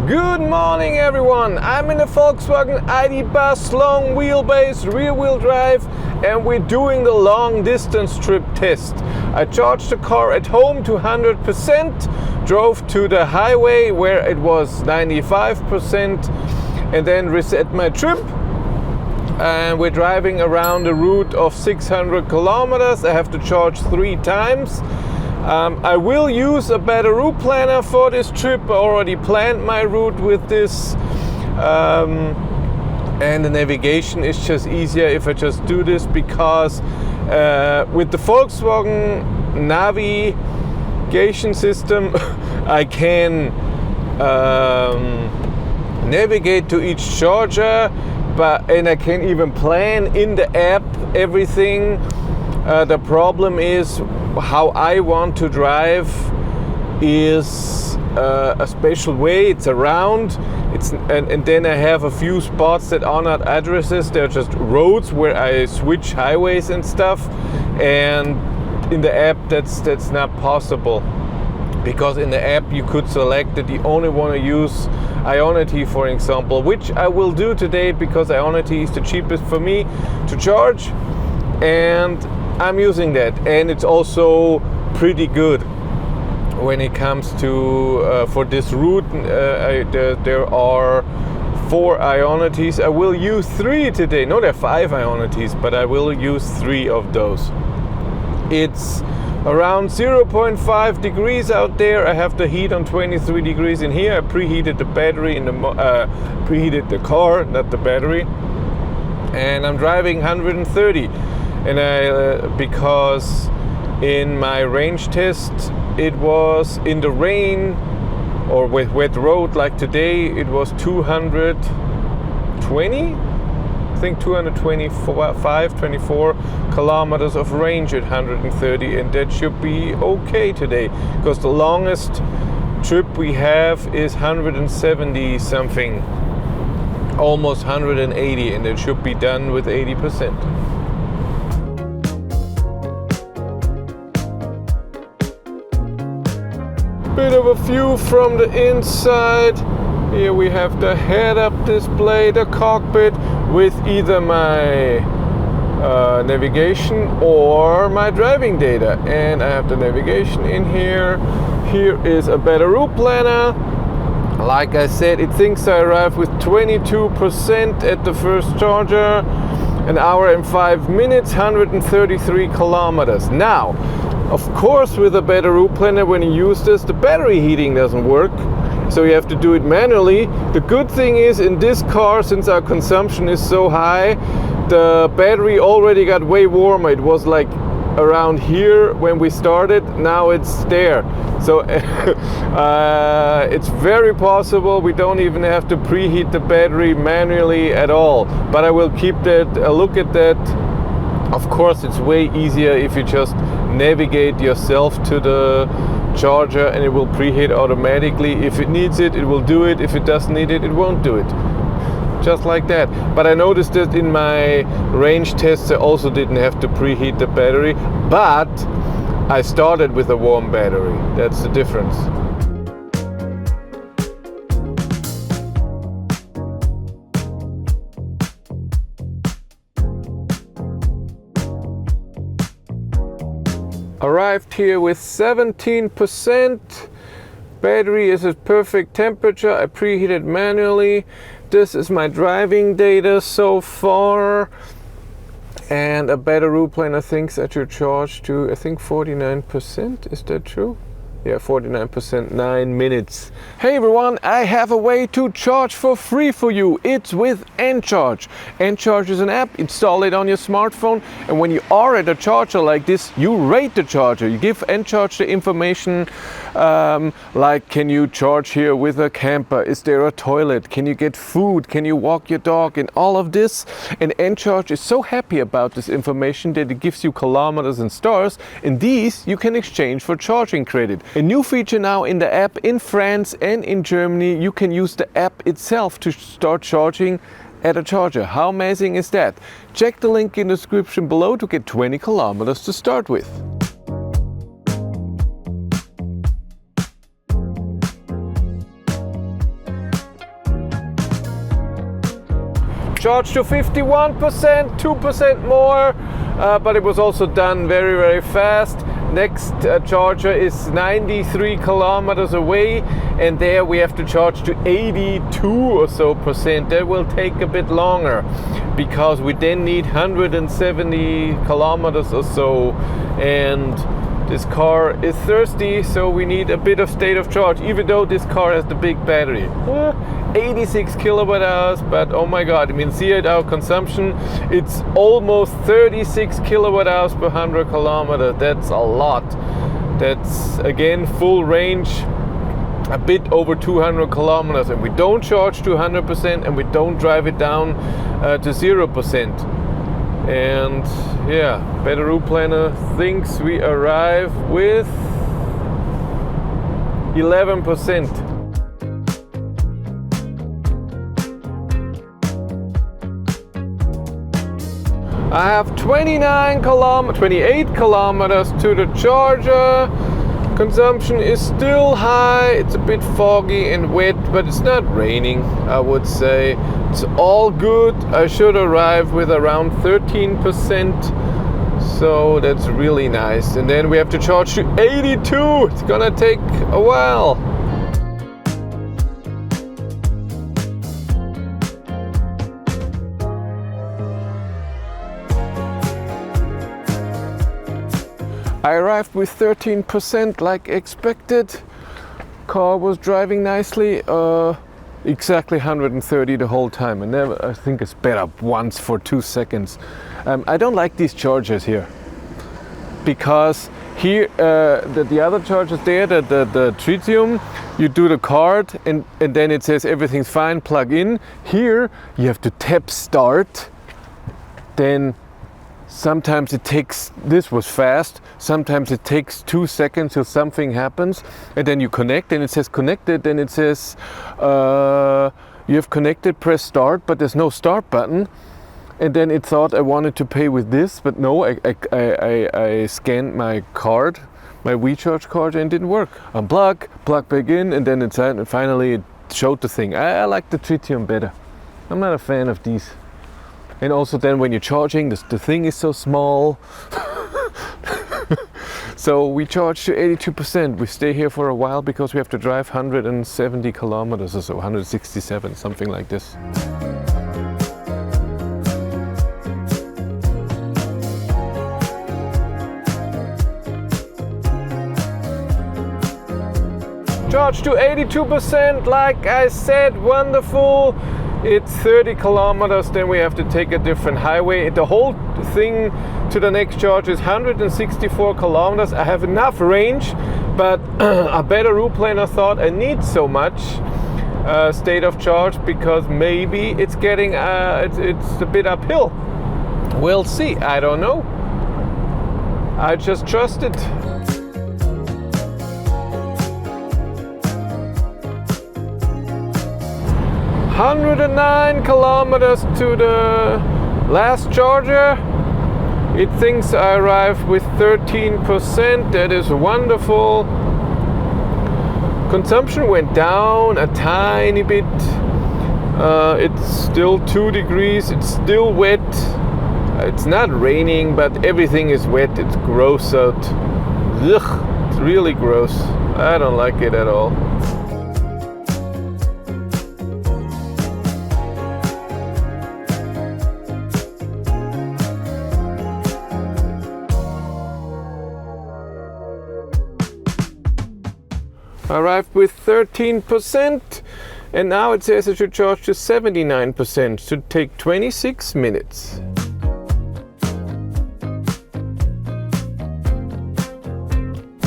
Good morning everyone, I'm in the Volkswagen ID bus, long wheelbase, rear wheel drive, and we're doing the long distance trip test. I charged the car at home to 100%, drove to the highway where it was 95%, and then reset my trip. And we're driving around a route of 600 kilometers. I have to charge 3 times. I will use a Better Routeplanner for this trip. I already planned my route with this, and the navigation is just easier if I just do this, because with the Volkswagen navigation system I can navigate to each charger, and I can even plan in the app everything. The problem is how I want to drive is a special way. It's around, and then I have a few spots that are not addresses. They're just roads where I switch highways and stuff. And in the app, that's not possible, because in the app you could select that you only want to use Ionity, for example, which I will do today because Ionity is the cheapest for me to charge, and I'm using that, and it's also pretty good when it comes to for this route. There are 4 Ionities. I will use 3 today. No, there are 5 Ionities, but I will use 3 of those. It's around 0.5 degrees out there. I have the heat on 23 degrees in here. I preheated the battery in the preheated the car, not the battery, and I'm driving 130. And because in my range test it was in the rain or with wet road like today, it was 220, I think 24 kilometers of range at 130, and that should be okay today, because the longest trip we have is 170 something, almost 180, and it should be done with 80%. Bit of a view from the inside. Here we have the head-up display, the cockpit with either my navigation or my driving data, and I have the navigation in here. Here is a Better Routeplanner. Like I said, it thinks I arrived with 22% at the first charger, an hour and 5 minutes, 133 kilometers. Now, of course, with a Better Routeplanner, when you use this, the battery heating doesn't work, so you have to do it manually. The good thing is, in this car, since our consumption is so high, the battery already got way warmer. It was like around here when we started, now it's there. So it's very possible we don't even have to preheat the battery manually at all. But I will keep a look at that. Of course, it's way easier if you just navigate yourself to the charger, and it will preheat automatically. If it needs it, it will do it. If it doesn't need it, it won't do it. Just like that. But I noticed that in my range tests I also didn't have to preheat the battery, but I started with a warm battery. That's the difference. Arrived here with 17%. Battery is at perfect temperature. I preheated manually. This is my driving data so far. And a Better Routeplanner thinks I should charge to, I think, 49%. Is that true? Yeah, 49%, 9 minutes. Hey everyone, I have a way to charge for free for you. It's with Encharge. Encharge is an app, install it on your smartphone, and when you are at a charger like this, you rate the charger. You give Encharge the information like, can you charge here with a camper? Is there a toilet? Can you get food? Can you walk your dog? And all of this. And Encharge is so happy about this information that it gives you kilometers and stars, and these you can exchange for charging credit. A new feature now in the app in France and in Germany, you can use the app itself to start charging at a charger. How amazing is that? Check the link in the description below to get 20 kilometers to start with. charged to 51%, 2% more, but it was also done very, very fast. Next charger is 93 kilometers away, and there we have to charge to 82 or so percent. That will take a bit longer because we then need 170 kilometers or so, and this car is thirsty, so we need a bit of state of charge, even though this car has the big battery. 86 kilowatt hours, but oh my god, I mean, see it, our consumption, it's almost 36 kilowatt hours per 100 kilometers. That's a lot. That's again full range, a bit over 200 kilometers, and we don't charge to 100% and we don't drive it down to 0%. And yeah, Better Routeplanner thinks we arrive with 11%. I have 28 kilometers to the charger. Consumption is still high. It's a bit foggy and wet, but it's not raining, I would say. It's all good. I should arrive with around 13%. So that's really nice. And then we have to charge to 82. It's gonna take a while. I arrived with 13% like expected. Car was driving nicely. Exactly 130 the whole time. I think it's sped up once for 2 seconds. I don't like these chargers here because here the other chargers there, the tritium, you do the card and then it says everything's fine, plug in. Here you have to tap start, then sometimes it takes, this was fast, sometimes it takes 2 seconds till something happens, and then you connect and it says connected, then it says you have connected, press start, but there's no start button. And then it thought I wanted to pay with this, but no, I scanned my card, my WeCharge card, and it didn't work. Unplug, plug back in, and then and finally it showed the thing. I like the tritium better. I'm not a fan of these. And also then when you're charging, the thing is so small. So we charge to 82%. We stay here for a while because we have to drive 170 kilometers or so, 167, something like this. Charge to 82%, like I said, wonderful. It's 30 kilometers, then we have to take a different highway. The whole thing to the next charge is 164 kilometers. I have enough range, but A Better Routeplanner thought I need so much state of charge because maybe it's getting it's a bit uphill. We'll see. I don't know. I just trust it. 109 kilometers to the last charger. It thinks I arrived with 13%. That is wonderful. Consumption went down a tiny bit. It's still 2 degrees. It's still wet. It's not raining, but everything is wet. It's gross out. Ugh, it's really gross. I don't like it at all. Arrived with 13%, and now it says I should charge to 79%. Should take 26 minutes.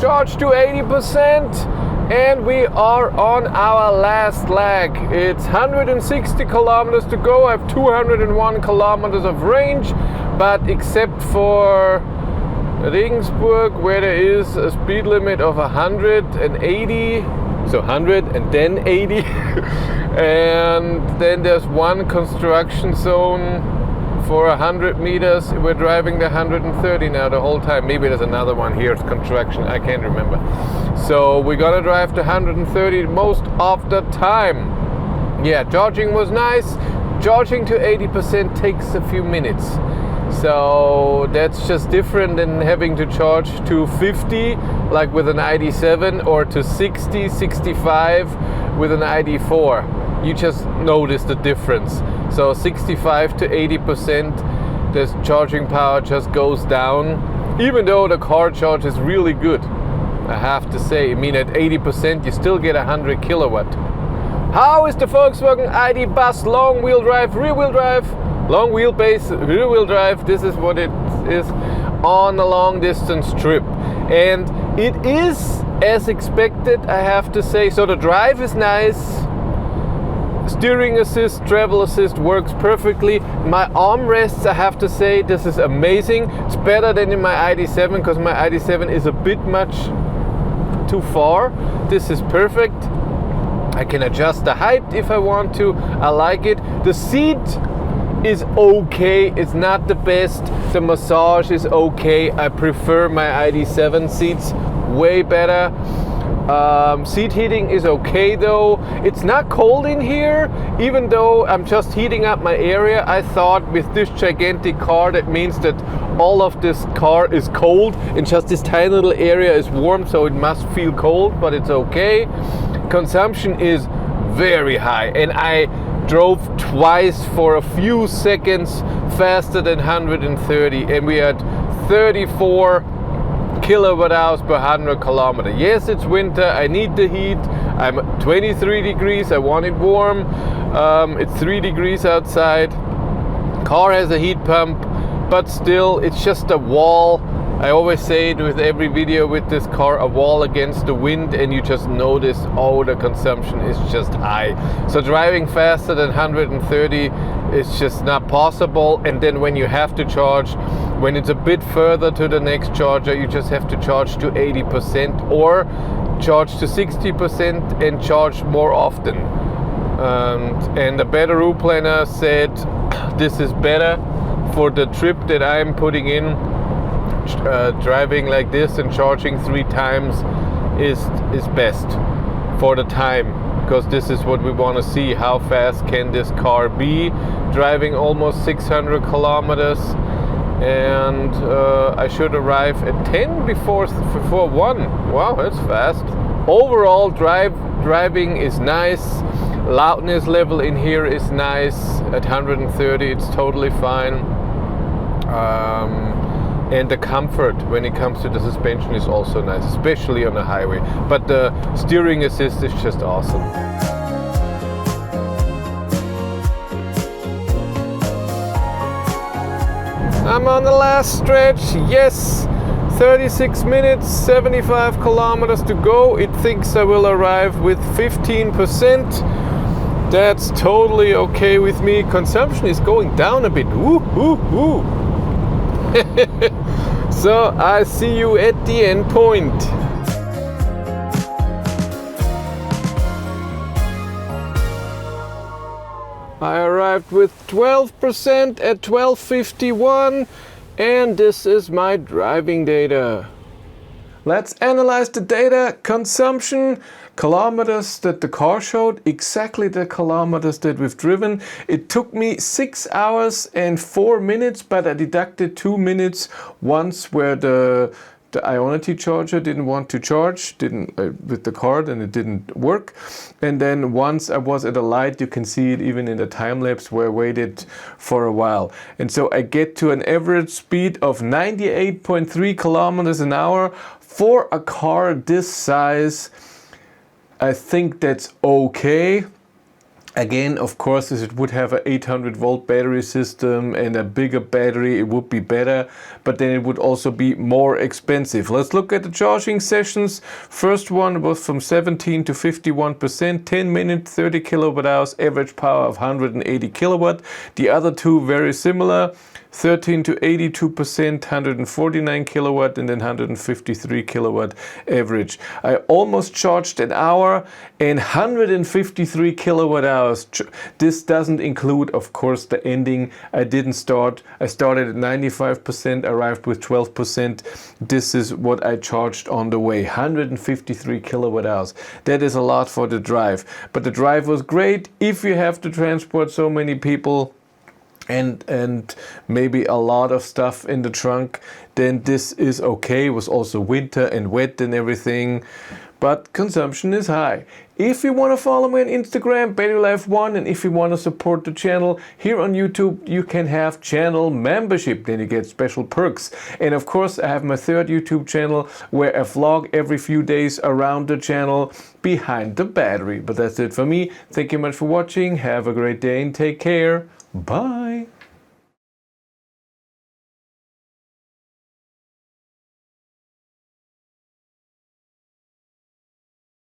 Charge to 80%, and we are on our last leg. It's 160 kilometers to go. I have 201 kilometers of range, but except for Regensburg, where there is a speed limit of 180, so 100 and then 80, and then there's one construction zone for 100 meters. We're driving the 130 now the whole time. Maybe there's another one here, it's construction, I can't remember. So we're gonna drive the 130 most of the time. Yeah, charging was nice. charging to 80% takes a few minutes. So that's just different than having to charge to 50 like with an ID7 or to 60, 65 with an ID4. You just notice the difference. So 65 to 80%, the charging power just goes down, even though the car charge is really good, I have to say. I mean, at 80% you still get 100 kilowatt. How is the Volkswagen ID bus long wheel drive, rear wheel drive? Long wheelbase, rear wheel drive, this is what it is on a long distance trip. And it is as expected, I have to say. So the drive is nice, steering assist, travel assist works perfectly. My armrests, I have to say, this is amazing. It's better than in my ID7 because my ID7 is a bit much too far. This is perfect. I can adjust the height if I want to. I like it. The seat is okay, it's not the best. The massage is okay. I prefer my ID7 seats way better. Seat heating is okay though. It's not cold in here, even though I'm just heating up my area. I thought with this gigantic car that means that all of this car is cold and just this tiny little area is warm, so it must feel cold, but it's okay. Consumption is very high, and I drove twice for a few seconds faster than 130, and we had 34 kilowatt hours per 100 kilometer. Yes, it's winter, I need the heat. I'm 23 degrees, I want it warm. It's 3 degrees outside. Car has a heat pump, but still it's just a wall. I always say it with every video with this car, a wall against the wind, and you just notice, oh, the consumption is just high. So driving faster than 130 is just not possible. And then when you have to charge, when it's a bit further to the next charger, you just have to charge to 80% or charge to 60% and charge more often. And A Better Routeplanner said this is better for the trip that I'm putting in. Driving like this and charging 3 times is best for the time, because this is what we want to see. How fast can this car be driving almost 600 kilometers? And I should arrive at 10 before 1. Wow, that's fast. Overall driving is nice. Loudness level in here is nice. At 130 it's totally fine. And the comfort when it comes to the suspension is also nice, especially on the highway. But the steering assist is just awesome. I'm on the last stretch, yes. 36 minutes, 75 kilometers to go. It thinks I will arrive with 15%. That's totally okay with me. Consumption is going down a bit. Woo, woo, woo. So I see you at the end point. I arrived with 12% at 12:51, and this is my driving data. Let's analyze the data. Consumption, kilometers that the car showed, exactly the kilometers that we've driven. It took me 6 hours and 4 minutes, but I deducted 2 minutes once where the Ionity charger didn't want to charge, with the card, and it didn't work. And then once I was at a light, you can see it even in the time lapse where I waited for a while. And so I get to an average speed of 98.3 kilometers an hour. For a car this size, I think that's okay. Again, of course, if it would have an 800 volt battery system and a bigger battery, it would be better, but then it would also be more expensive. Let's look at the charging sessions. First one was from 17 to 51%, 10 minutes, 30 kilowatt hours, average power of 180 kilowatt. The other two very similar. 13 to 82%, 149 kilowatt, and then 153 kilowatt average. I almost charged an hour and 153 kilowatt hours. This doesn't include, of course, the ending. I didn't start. I started at 95%, arrived with 12%. This is what I charged on the way, 153 kilowatt hours. That is a lot for the drive, but the drive was great. If you have to transport so many people and maybe a lot of stuff in the trunk, then this is okay. It was also winter and wet and everything, but consumption is high. If you want to follow me on Instagram, BatteryLife1, and if you want to support the channel here on YouTube, you can have channel membership. Then you get special perks. And of course, I have my third YouTube channel where I vlog every few days around the channel behind the battery. But that's it for me. Thank you much for watching. Have a great day and take care. Bye.